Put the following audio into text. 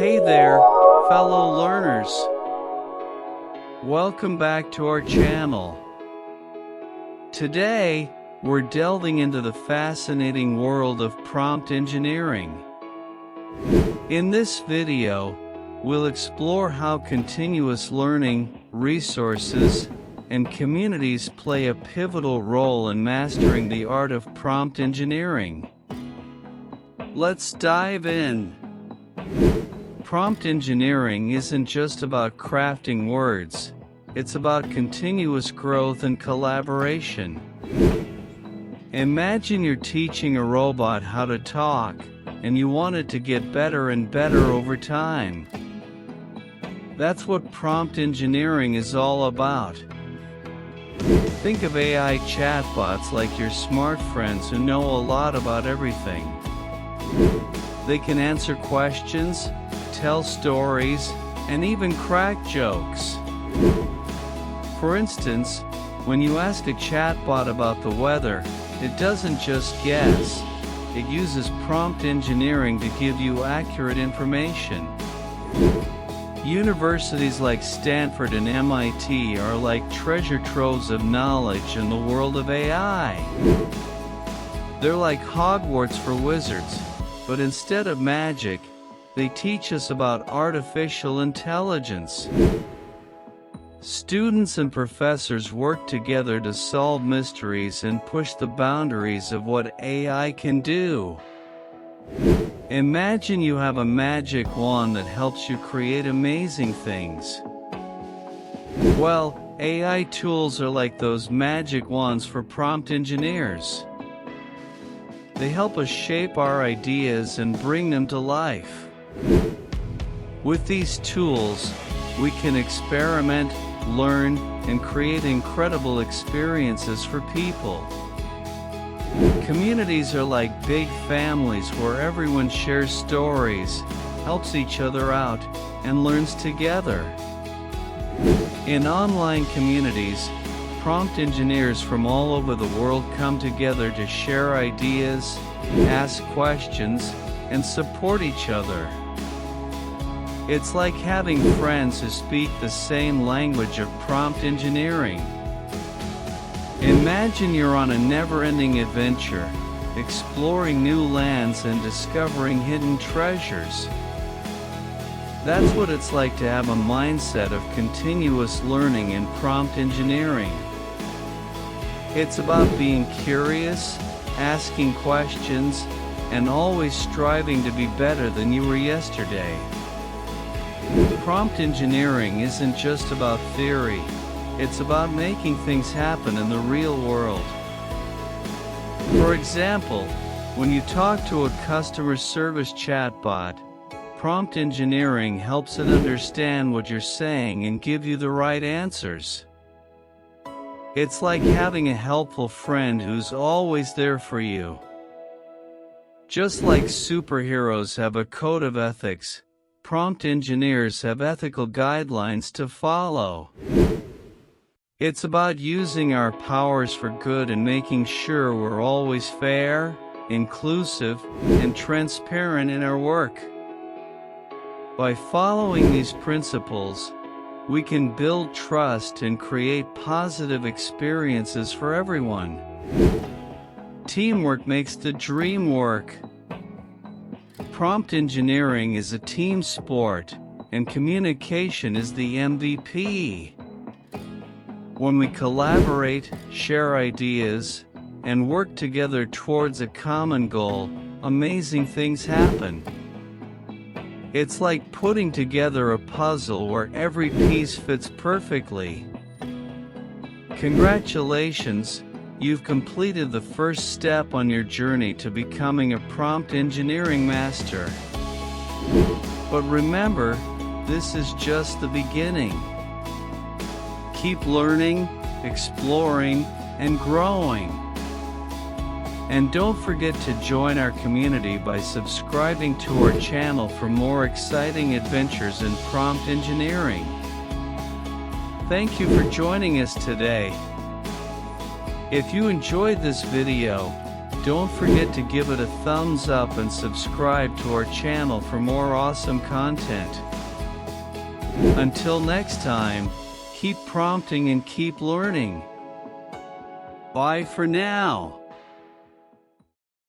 Hey there, fellow learners. Welcome back to our channel. Today, we're delving into the fascinating world of prompt engineering. In this video, we'll explore how continuous learning, resources, and communities play a pivotal role in mastering the art of prompt engineering. Let's dive in. Prompt engineering isn't just about crafting words, it's about continuous growth and collaboration. Imagine you're teaching a robot how to talk, and you want it to get better and better over time. That's what prompt engineering is all about. Think of AI chatbots like your smart friends who know a lot about everything. They can answer questions, tell stories, and even crack jokes. For instance, when you ask a chatbot about the weather, it doesn't just guess. It uses prompt engineering to give you accurate information. Universities like Stanford and MIT are like treasure troves of knowledge in the world of AI. They're like Hogwarts for wizards, but instead of magic, they teach us about artificial intelligence. Students and professors work together to solve mysteries and push the boundaries of what AI can do. Imagine you have a magic wand that helps you create amazing things. Well, AI tools are like those magic wands for prompt engineers. They help us shape our ideas and bring them to life. With these tools, we can experiment, learn, and create incredible experiences for people. Communities are like big families where everyone shares stories, helps each other out, and learns together. In online communities, prompt engineers from all over the world come together to share ideas, ask questions, and support each other. It's like having friends who speak the same language of prompt engineering. Imagine you're on a never-ending adventure, exploring new lands and discovering hidden treasures. That's what it's like to have a mindset of continuous learning in prompt engineering. It's about being curious, asking questions, and always striving to be better than you were yesterday. Prompt engineering isn't just about theory, it's about making things happen in the real world. For example, when you talk to a customer service chatbot, prompt engineering helps it understand what you're saying and give you the right answers. It's like having a helpful friend who's always there for you. Just like superheroes have a code of ethics, prompt engineers have ethical guidelines to follow. It's about using our powers for good and making sure we're always fair, inclusive, and transparent in our work. By following these principles, we can build trust and create positive experiences for everyone. Teamwork makes the dream work. Prompt engineering is a team sport, and communication is the MVP. When we collaborate, share ideas, and work together towards a common goal, amazing things happen. It's like putting together a puzzle where every piece fits perfectly. Congratulations, you've completed the first step on your journey to becoming a prompt engineering master. But remember, this is just the beginning. Keep learning, exploring, and growing. And don't forget to join our community by subscribing to our channel for more exciting adventures in prompt engineering. Thank you for joining us today. If you enjoyed this video, Don't forget to give it a thumbs up and subscribe to our channel for more awesome content. Until next time, keep prompting and keep learning. Bye for now.